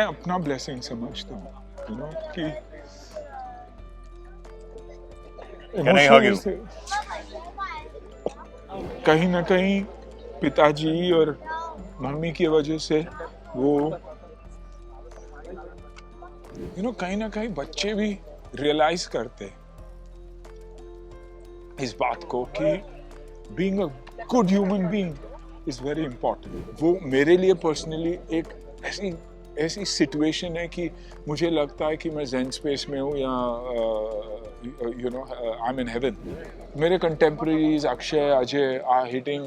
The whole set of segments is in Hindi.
अपना ब्लेसिंग समझता हूँ, कि Can I hug emotionally you? से कहीं ना कहीं पिताजी और मम्मी की वजह से वो कहीं ना कहीं बच्चे भी रियलाइज करते हैं इस बात को कि being a good human being is very important. वो मेरे लिए पर्सनली एक ऐसी ऐसी सिचुएशन है कि मुझे लगता है कि मैं ज़ेन स्पेस में हूँ या आई एम इन हेवन। मेरे contemporaries Akshay Ajay are hitting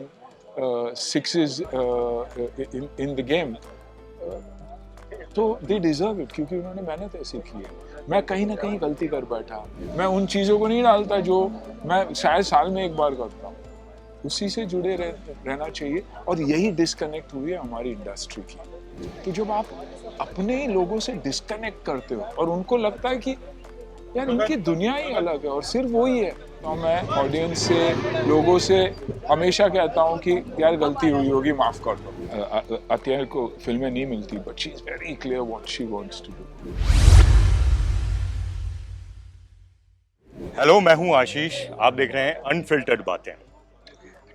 sixes in the game, तो दे डिजर्व इट क्योंकि उन्होंने मेहनत ऐसी की है। मैं कहीं ना कहीं गलती कर बैठा, मैं उन चीज़ों को नहीं डालता जो मैं शायद साल में एक बार करता हूँ। उसी से जुड़े रहना चाहिए और यही डिस्कनेक्ट हुई है हमारी इंडस्ट्री की। तो जब आप अपने ही लोगों से डिस्कनेक्ट करते हो और उनको लगता है कि यार इनकी दुनिया ही अलग है और सिर्फ वही है, तो मैं ऑडियंस से लोगों से हमेशा कहता हूँ कि यार गलती हुई होगी, माफ कर दो। अत्यार को फिल्में नहीं मिलती but she is very clear what she wants to do. Hello, मैं हूं आशीष। आप देख रहे हैं अनफिल्टर्ड बातें।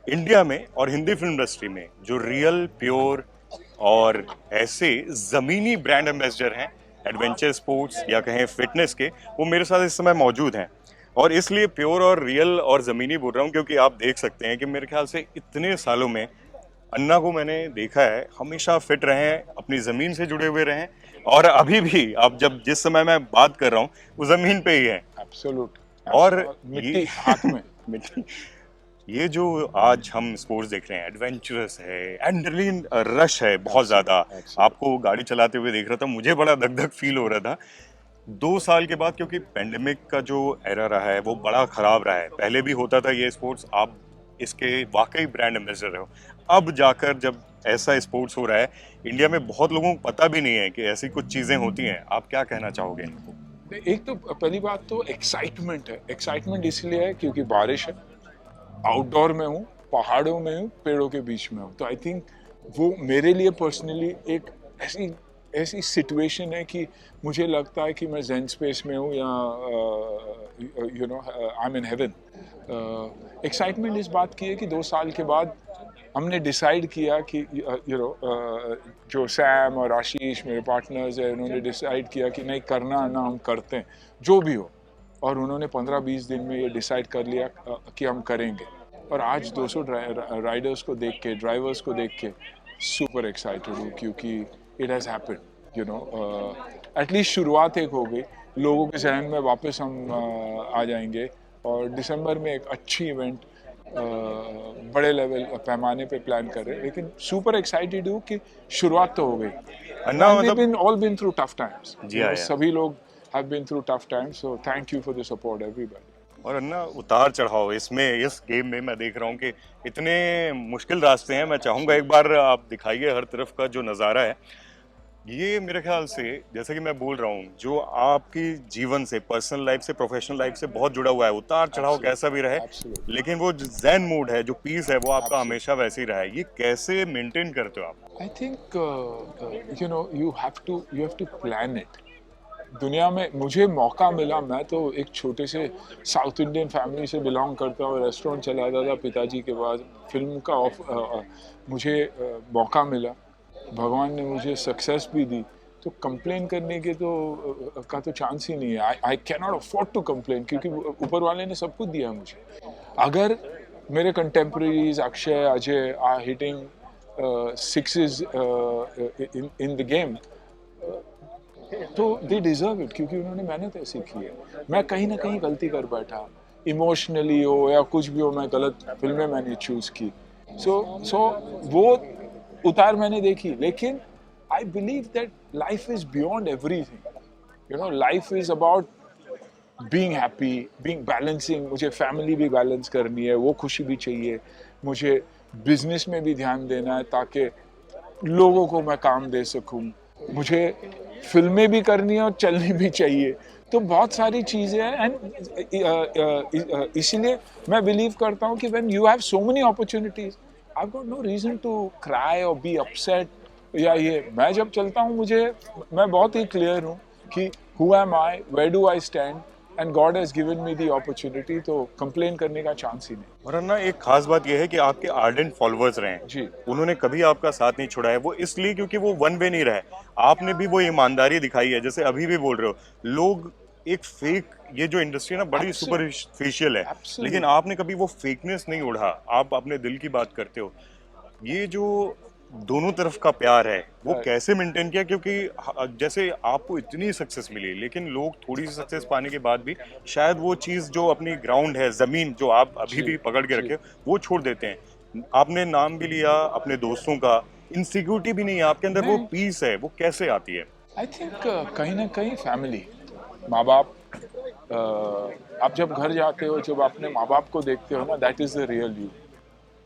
इंडिया में और हिंदी फिल्म इंडस्ट्री में जो रियल, प्योर और ऐसे ज़मीनी ब्रांड एम्बेसडर हैं एडवेंचर स्पोर्ट्स या कहें फिटनेस के, वो मेरे साथ इस समय मौजूद हैं। और इसलिए प्योर और रियल और ज़मीनी बोल रहा हूँ क्योंकि आप देख सकते हैं कि मेरे ख्याल से इतने सालों में अन्ना को मैंने देखा है, हमेशा फिट रहे हैं, अपनी ज़मीन से जुड़े हुए रहे हैं और अभी भी आप जब जिस समय मैं बात कर रहा हूँ वो ज़मीन पे ही है। एब्सोल्यूट। और मिट्टी हाथ में मिट्टी, ये जो आज हम स्पोर्ट्स देख रहे हैं, एडवेंचरस है, एड्रेनलिन रश है बहुत ज्यादा। आपको गाड़ी चलाते हुए देख रहा था, मुझे बड़ा धक धक फील हो रहा था 2 साल के बाद, क्योंकि पेंडेमिक का जो एरा रहा है वो बड़ा खराब रहा है। पहले भी होता था ये स्पोर्ट्स, आप इसके वाकई ब्रांड एम्बेसडर हो। अब जाकर जब ऐसा स्पोर्ट्स हो रहा है, इंडिया में बहुत लोगों को पता भी नहीं है कि ऐसी कुछ चीजें होती हैं। आप क्या कहना चाहोगे इनको? एक तो पहली बात तो एक्साइटमेंट है। एक्साइटमेंट इसलिए है क्योंकि बारिश है, आउटडोर में हूँ, पहाड़ों में हूँ, पेड़ों के बीच में हूँ। तो आई थिंक वो मेरे लिए पर्सनली एक ऐसी ऐसी सिचुएशन है कि मुझे लगता है कि मैं ज़ेन स्पेस में हूँ या I am in haven. Excitement इस बात की है कि 2 साल के बाद हमने डिसाइड किया कि जो सैम और आशीष मेरे पार्टनर्स हैं, उन्होंने डिसाइड किया कि नहीं करना है ना, हम करते हैं जो भी हो। और उन्होंने 15-20 दिन में ये डिसाइड कर लिया कि हम करेंगे। और आज 200 राइडर्स को देख के, ड्राइवर्स को देख के सुपर एक्साइटेड हूँ क्योंकि इट हैज़ हैपेंड। एटलीस्ट शुरुआत एक हो गई, लोगों के जहन में वापस हम आ जाएंगे। और दिसंबर में एक अच्छी इवेंट बड़े लेवल पैमाने पे प्लान कर रहे हैं, लेकिन सुपर एक्साइटेड हूँ कि शुरुआत तो हो गई। अन्ना And they've मतलब all been through tough times. जी हाँ यार। सभी लोग have been through tough times, so thank you for the support everybody. और अन्ना, उतार चढ़ाव इसमें, इस गेम में मैं देख रहा हूँ कि इतने मुश्किल रास्ते हैं। मैं चाहूंगा एक बार आप दिखाइए हर तरफ का जो नज़ारा है। ये मेरे ख्याल से, जैसे कि मैं बोल रहा हूँ, जो आपकी जीवन से, पर्सनल लाइफ से, प्रोफेशनल लाइफ से बहुत जुड़ा हुआ है। उतार चढ़ाव कैसा भी रहे, Absolutely. लेकिन वो जो ज़ेन मूड है, जो पीस है, वो आपका Absolutely. हमेशा वैसे ही रहा है। ये कैसे मेंटेन करते हो आप? I think you have to plan it. दुनिया में मुझे मौका मिला, मैं तो एक छोटे से साउथ इंडियन फैमिली से बिलोंग करता हूँ, रेस्टोरेंट चलाता था पिताजी के बाद। फिल्म का मुझे मौका मिला, भगवान ने मुझे सक्सेस भी दी, तो कंप्लेन करने के का तो चांस ही नहीं है। I can not afford to complain क्योंकि ऊपर वाले ने सब कुछ दिया मुझे। अगर मेरे contemporaries Akshay Ajay are hitting sixes in the game, तो दे डिजर्व इट क्योंकि उन्होंने मेहनत ऐसी की है। मैं कहीं ना कहीं गलती कर बैठा, इमोशनली हो या कुछ भी हो, मैं गलत फिल्में मैंने चूज की। सो वो उतार मैंने देखी, लेकिन I believe that life is beyond everything. Life is about being happy, being balancing. मुझे फैमिली भी बैलेंस करनी है, वो खुशी भी चाहिए। मुझे बिजनेस में भी ध्यान देना है ताकि लोगों को मैं काम दे सकूं। मुझे फिल्में भी करनी है और चलनी भी चाहिए। तो बहुत सारी चीज़ें हैं। एंड इसीलिए मैं बिलीव करता हूँ कि when you have so many opportunities, I got no reason to cry और बी अपसेट। या ये मैं जब चलता हूँ मैं बहुत ही क्लियर हूँ कि who am I, where do I stand, and God has given me the opportunity, तो कंप्लेन करने का चांस ही नहीं। और अन्ना एक खास बात यह है कि आपके आर्डेंट फॉलोअर्स रहे हैं, जी, उन्होंने कभी आपका साथ नहीं छोड़ा है, वो इसलिए क्योंकि वो वन वे नहीं रहे। आपने भी वो ईमानदारी दिखाई है, जैसे अभी भी बोल रहे हो लोग एक फेक, ये जो इंडस्ट्री है ना बड़ी सुपरफिशियल है, लेकिन एब्सोल्युटली। आपने कभी वो फेकनेस नहीं ओढ़ा, आप अपने दिल की बात करते हो। ये जो दोनों तरफ का प्यार है वो कैसे मेंटेन किया, क्योंकि जैसे आपको इतनी सक्सेस मिली लेकिन लोग थोड़ी सी सक्सेस पाने के बाद भी शायद वो चीज जो अपनी ग्राउंड है, जमीन जो आप अभी जी, भी पकड़ के जी। रखे वो छोड़ देते हैं। आपने नाम भी लिया अपने दोस्तों का, इनसिक्योरिटी भी नहीं है आपके अंदर, वो नहीं, पीस है, वो कैसे आती है? आई थिंक कहीं ना कहीं फैमिली, माँ बाप, आप जब घर जाते हो, जब अपने माँ बाप को देखते हो ना, that is the real you.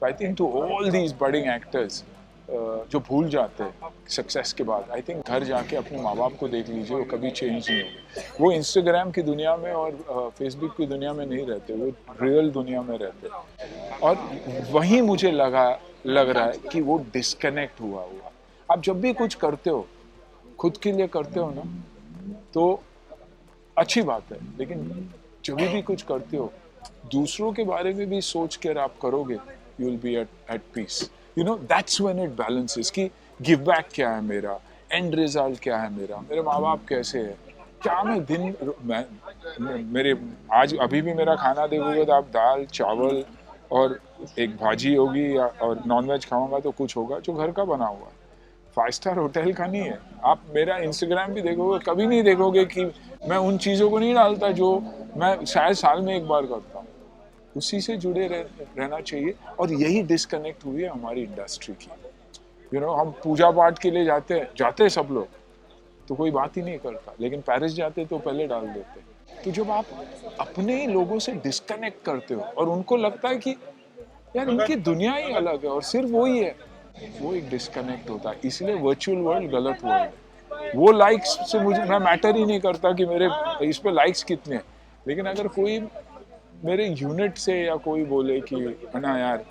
I think to all these budding actors जो भूल जाते हैं सक्सेस के बाद, आई थिंक घर जाके अपने माँ बाप को देख लीजिए, वो कभी चेंज नहीं होंगे। वो इंस्टाग्राम की दुनिया में और फेसबुक की दुनिया में नहीं रहते, वो रियल दुनिया में रहते हैं। और वहीं मुझे लग रहा है कि वो डिस्कनेक्ट हुआ। आप जब भी कुछ करते हो, खुद के लिए करते हो ना, तो अच्छी बात है, लेकिन जब भी कुछ करते हो, दूसरों के बारे में भी सोच कर आप करोगे, you will be at peace. You know, that's when it balances कि गिव बैक क्या है मेरा, एंड रिजल्ट क्या है मेरा, मेरे माँ बाप कैसे है, क्या मेरे आज अभी भी मेरा खाना देखोगे तो आप दाल चावल और एक भाजी होगी, और नॉनवेज खाऊंगा तो कुछ होगा जो घर का बना हुआ है, 5 स्टार होटल का नहीं है। आप मेरा इंस्टाग्राम भी देखोगे, कभी नहीं देखोगे कि मैं उन चीज़ों को नहीं डालता जो मैं शायद साल में एक बार करता हूँ। उसी से जुड़े रहना चाहिए, और यही डिस्कनेक्ट हुई है हमारी इंडस्ट्री की। हम पूजा पाठ के लिए जाते हैं सब लोग, तो कोई बात ही नहीं करता, लेकिन पेरिस जाते तो पहले डाल देते। तो जब आप अपने ही लोगों से डिस्कनेक्ट करते हो और उनको लगता है कि यार इनकी दुनिया ही अलग है और सिर्फ वही है, वो एक डिस्कनेक्ट होता है। इसलिए वर्चुअल वर्ल्ड गलत वर्ल्ड है। वो लाइक्स से मैं मैटर ही नहीं करता कि मेरे इस पे लाइक्स कितने हैं, लेकिन अगर कोई मेरे यूनिट से या कोई बोले कि ना यार,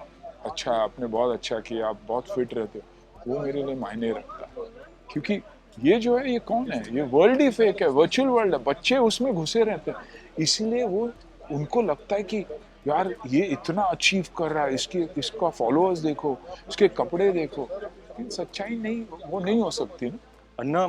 अच्छा आपने बहुत अच्छा किया, आप बहुत फिट रहते हो, वो मेरे लिए मायने रखता है। क्योंकि ये जो है, ये कौन है, ये वर्ल्ड ही फेक है, वर्चुअल वर्ल्ड है, बच्चे उसमें घुसे रहते हैं। इसलिए वो उनको लगता है कि यार ये इतना अचीव कर रहा है, इसका फॉलोअर्स देखो, इसके कपड़े देखो, लेकिन सच्चाई नहीं, वो नहीं हो सकती ना। अन्ना,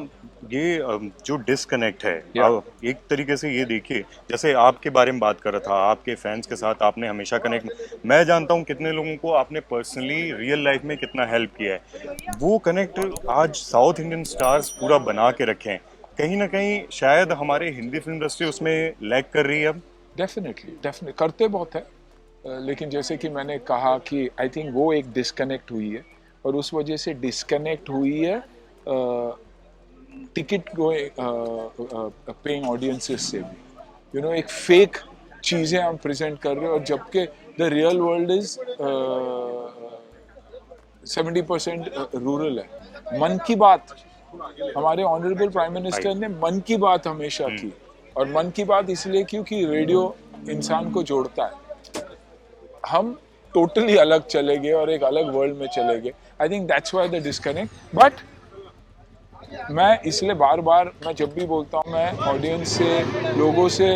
ये जो डिस्कनेक्ट है, या आप एक तरीके से ये देखिए, जैसे आपके बारे में बात कर रहा था, आपके फैंस के साथ आपने हमेशा कनेक्ट, मैं जानता हूँ कितने लोगों को आपने पर्सनली रियल लाइफ में कितना हेल्प किया है, वो कनेक्ट आज साउथ इंडियन स्टार्स पूरा बना के रखे हैं। कहीं ना कहीं शायद हमारे हिंदी फिल्म इंडस्ट्री उसमें लैग कर रही है अब। डेफिनेटली करते बहुत है, लेकिन जैसे कि मैंने कहा कि आई थिंक वो एक डिस्कनेक्ट हुई है, और उस वजह से डिस्कनेक्ट हुई है टिकट पेइंग ऑडियंसेस से भी। एक फेक चीज़ें हम प्रेजेंट कर रहे हैं, और जबकि the real world is 70% rural है। मन की बात, हमारे ऑनरेबल प्राइम मिनिस्टर ने मन की बात हमेशा की, और मन की बात इसलिए क्योंकि रेडियो इंसान को जोड़ता है। हम टोटली अलग चले गए और एक अलग वर्ल्ड में चले गए। I think that's why the disconnect. But मैं इसलिए बार बार, मैं जब भी बोलता हूँ, मैं ऑडियंस से, लोगों से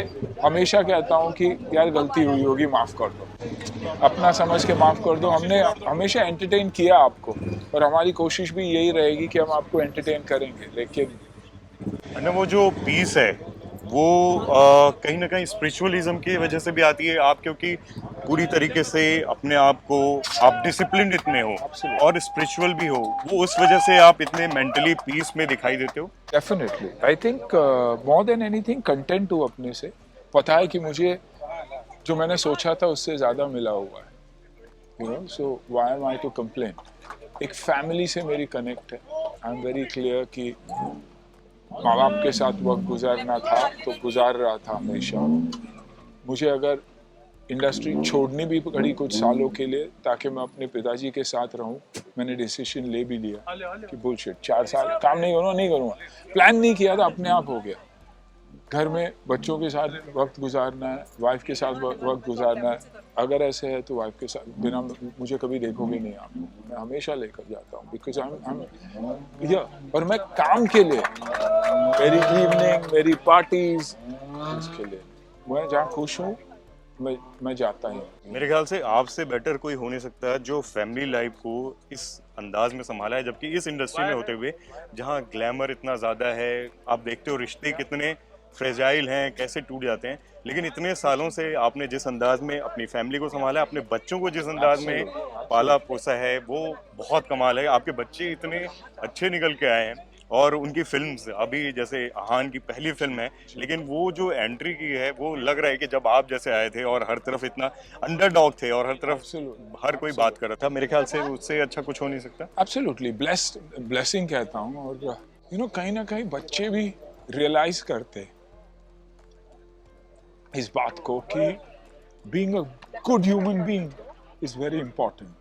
हमेशा कहता हूँ कि यार गलती हुई होगी, माफ़ कर दो, अपना समझ के माफ़ कर दो। हमने हमेशा एंटरटेन किया आपको, और हमारी कोशिश भी यही रहेगी कि हम आपको एंटरटेन करेंगे, लेकिन अन्ना, वो जो पीस है वो कहीं ना कहीं स्पिरिचुअलिज्म की वजह से भी आती है। आप क्योंकि पूरी तरीके से अपने आप को, आप डिसिप्लिन इतने हो और स्पिरिचुअल भी हो, वो उस वजह से आप इतने मेंटली पीस में दिखाई देते हो। Definitely I think more than anything content हूँ अपने से। पता है कि मुझे जो मैंने सोचा था उससे ज़्यादा मिला हुआ है, so why am I to complain. एक फैमिली से मेरी कनेक्ट है। आई एम वेरी क्लियर कि माँ बाप के साथ वक्त गुजारना था तो गुजार रहा था हमेशा। मुझे अगर इंडस्ट्री छोड़नी भी पड़ी कुछ सालों के लिए ताकि मैं अपने पिताजी के साथ रहूं, मैंने डिसीजन ले भी लिया कि बुलशिट, 4 साल काम नहीं करूँगा, नहीं करूँगा। प्लान नहीं किया था, अपने आप हो गया। घर में बच्चों के साथ वक्त गुजारना है, वाइफ के साथ वक्त गुजारना है। अगर ऐसे है तो वाइफ के साथ बिना मुझे कभी देखोगे नहीं आप, मैं हमेशा लेकर जाता हूँ बिकॉज आई एम और मैं काम के लिए, मेरी इवनिंग, मेरी पार्टीज, इसके लिए मैं जहाँ खुश हूँ मैं जाता ही हूँ। मेरे ख्याल से आपसे बेटर कोई हो नहीं सकता जो फैमिली लाइफ को इस अंदाज में संभाला है, जबकि इस इंडस्ट्री में होते हुए जहां ग्लैमर इतना ज़्यादा है, आप देखते हो रिश्ते कितने फ्रेजाइल हैं, कैसे टूट जाते हैं, लेकिन इतने सालों से आपने जिस अंदाज में अपनी फैमिली को संभाला है, अपने बच्चों को जिस अंदाज में पाला पोसा है, वो बहुत कमाल है। आपके बच्चे इतने अच्छे निकल के आए हैं और उनकी फिल्म्स अभी जैसे आहान की पहली फिल्म है, लेकिन वो जो एंट्री की है वो लग रहा है कि जब आप जैसे आए थे और हर तरफ इतना अंडरडॉग थे और हर तरफ हर कोई बात कर रहा था, मेरे ख्याल से उससे अच्छा कुछ हो नहीं सकता। एब्सोल्युटली ब्लेसिंग कहता हूँ। और कहीं ना कहीं बच्चे भी रियलाइज करते इस बात को कि being a good human being is very important.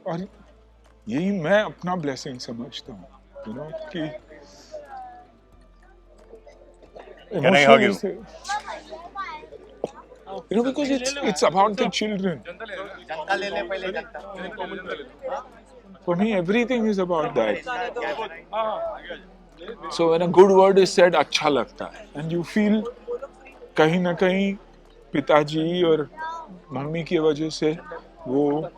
और यही मैं अपना ब्लेसिंग समझता हूँ, कि Can I hug you? Because it's about the children. For me, everything is about that. So when a good word is said, अच्छा लगता है, and you feel कहीं ना कहीं पिताजी और मम्मी की वजह से वो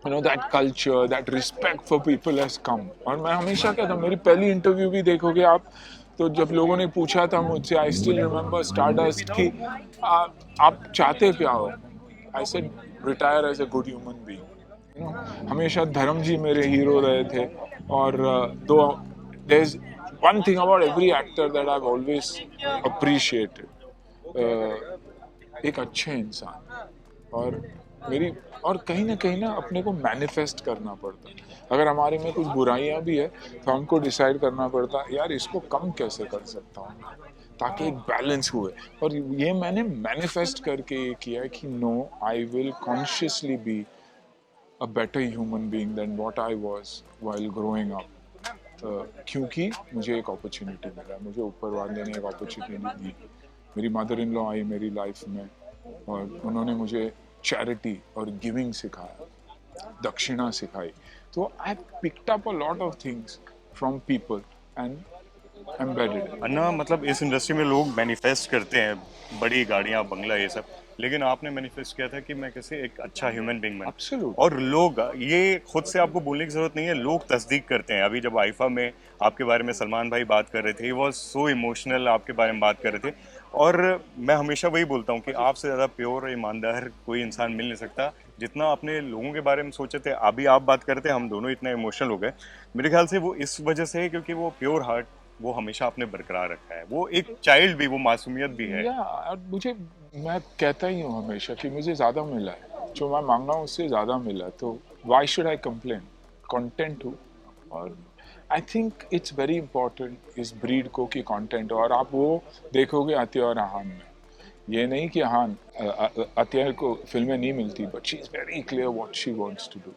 that culture, that respect for people has come. और मैं हमेशा कहता हूँ, मेरी पहली इंटरव्यू भी देखोगे आप तो जब लोगों ने पूछा था मुझसे, आई स्टिल रिमेम्बर स्टारडस्ट, कि आप चाहते क्या हो, I said retire as a good human being. हमेशा धर्म जी मेरे हीरो रहे थे। और though there is one thing about every actor that I have always appreciated, एक अच्छे इंसान। और कहीं ना अपने को मैनिफेस्ट करना पड़ता है। अगर हमारे में कुछ बुराइयां भी है तो हमको डिसाइड करना पड़ता है, यार इसको कम कैसे कर सकता हूँ ताकि एक बैलेंस हुए। और ये मैंने मैनिफेस्ट करके ये किया है कि no, I will consciously be a better human being than what I was while growing up. क्योंकि मुझे एक अपॉर्चुनिटी मिला, मुझे ऊपर वाले ने एक अपॉर्चुनिटी दी। मेरी मदर इन लॉ आई मेरी लाइफ में और उन्होंने मुझे चैरिटी और गिविंग सिखाया, दक्षिणा सिखाई। तो I picked up a lot of things from people and embedded. अन्ना, मतलब इस इंडस्ट्री में लोग मैनिफेस्ट करते हैं बड़ी गाड़ियां, बंगला, ये सब, लेकिन आपने मैनिफेस्ट किया था कि मैं कैसे एक अच्छा ह्यूमन बीइंग बनूं। Absolutely. और लोग, ये खुद से आपको बोलने की जरूरत नहीं है, लोग तस्दीक करते हैं। अभी जब आईफा में आपके बारे में सलमान भाई बात कर रहे थे, ही वाज सो इमोशनल, आपके बारे में बात कर रहे थे। और मैं हमेशा वही बोलता हूँ कि आपसे ज़्यादा प्योर और ईमानदार कोई इंसान मिल नहीं सकता। जितना आपने लोगों के बारे में सोचे थे, अभी आप बात कर रहे थे, हम दोनों इतना इमोशनल हो गए। मेरे ख्याल से वो इस वजह से है क्योंकि वो प्योर हार्ट वो हमेशा आपने बरकरार रखा है। वो एक चाइल्ड भी, वो मासूमियत भी है। और मैं कहता ही हूँ हमेशा कि मुझे ज़्यादा मिला है, जो मैं मांगा हूँ उससे ज़्यादा मिला है, तो why should I complain, content हूँ। और I think it's very important इस ब्रीड को कि कंटेंट हो। और आप वो देखोगे अतिया और आहान में, ये नहीं कि आहान अतिया को फिल्में नहीं मिलती, but she is very clear what she wants to do,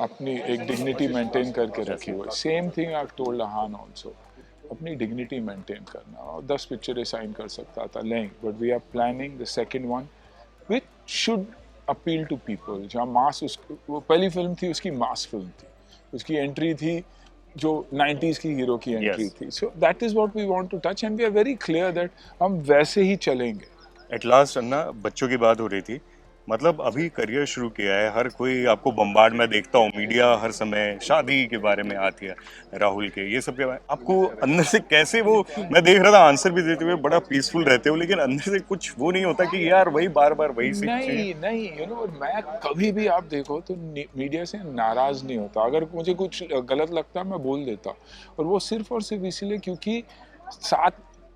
अपनी एक डिग्निटी मेंटेन करके रखी हुई। Same thing I told Ahaan also, अपनी डिग्निटी मेंटेन करना। और 10 पिक्चरें साइन कर सकता था, नहीं, but we are planning the second one which should appeal to people. जहाँ मास, वो पहली फिल्म थी उसकी मास फिल्म थी, उसकी एंट्री थी जो 90s की हीरो की एंट्री थी। So that is what we want to touch and we are very clear that हम वैसे ही चलेंगे। एट लास्ट अन्ना, बच्चों की बात हो रही थी, मतलब अभी करियर शुरू किया है, हर कोई आपको बम्बार्ड में देखता हूँ, मीडिया हर समय शादी के बारे में आती है, राहुल के, ये सब के बारे में आपको अंदर से कैसे, वो मैं देख रहा था आंसर भी देते हुए बड़ा पीसफुल रहते हो, लेकिन अंदर से कुछ वो नहीं होता कि यार वही बार बार वही नहीं मैं कभी भी आप देखो तो मीडिया से नाराज नहीं होता। अगर मुझे कुछ गलत लगता है मैं बोल देता, और वो सिर्फ और सिर्फ इसलिए क्योंकि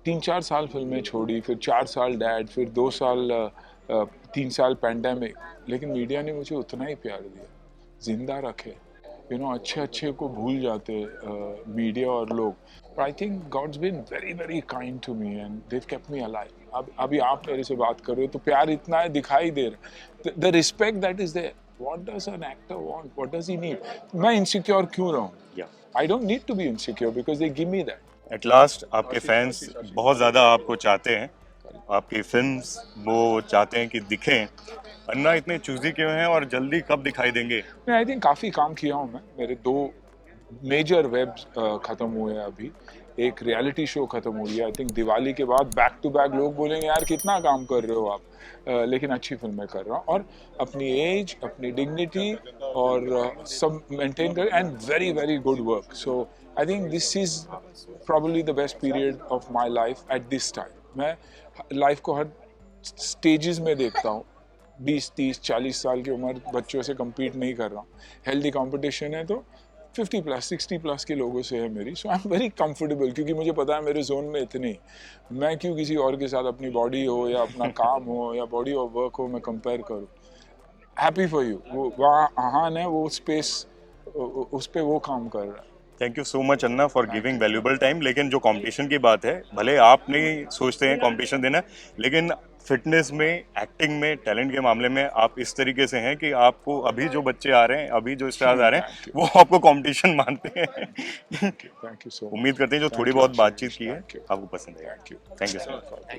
3-4 साल फिल्में छोड़ी, फिर 4 साल डैड, फिर 2 साल 3 साल पैंडेमिक, लेकिन मीडिया ने मुझे उतना ही प्यार दिया, जिंदा रखे। अच्छे को भूल जाते मीडिया और लोग। But I think God's been very very kind to me and they've kept me alive. अभी आप मेरे से बात कर रहे हो तो प्यार इतना है, दिखाई दे रहा। The respect that is there. What does an actor want? What does he need? मैं insecure क्यों रहूं? I don't need to be insecure because they give me that. At last आपके फैंस बहुत ज़्यादा आपको चाहते हैं, आपकी फिल्म्स वो चाहते हैं कि दिखें। अन्ना इतने चूजी क्यों हैं और जल्दी कब दिखाई देंगे? मैं आई थिंक काफ़ी काम किया हूँ मैं। मेरे 2 मेजर वेब्स ख़त्म हुए हैं अभी। एक रियलिटी शो ख़त्म हुई है। आई थिंक दिवाली के बाद बैक टू बैक लोग बोलेंगे यार कितना काम कर रहे हो आप। लेकिन अच्छी फिल्में कर रहा हूँ और अपनी एज, अपनी डिग्निटी और सब मेंटेन कर and very very good work. So I think this is probably the best period of my life at this time. मैं लाइफ को हर स्टेजेस में देखता हूँ। 20, 30, 40 साल की उम्र बच्चों से compete नहीं कर रहा हूँ। हेल्दी कंपटीशन है तो 50 प्लस 60 प्लस के लोगों से है मेरी। सो आई एम वेरी कंफर्टेबल क्योंकि मुझे पता है मेरे जोन में इतने ही। मैं क्यों किसी और के साथ अपनी बॉडी हो या अपना काम हो या बॉडी ऑफ वर्क हो मैं कंपेयर करूँ। Happy for you. वो वहाँ आहान है, वो स्पेस उस पे वो काम कर रहा है। Thank you so much Anna for giving valuable time. लेकिन जो कंपटीशन की बात है, भले आप नहीं सोचते हैं कंपटीशन देना, लेकिन फिटनेस में, एक्टिंग में, टैलेंट के मामले में आप इस तरीके से हैं कि आपको अभी जो बच्चे आ रहे हैं, अभी जो स्टार्स आ रहे हैं, वो आपको कंपटीशन मानते हैं। Thank you so much. उम्मीद करते हैं जो थोड़ी बहुत बातचीत की है आपको पसंद है। Thank you so much.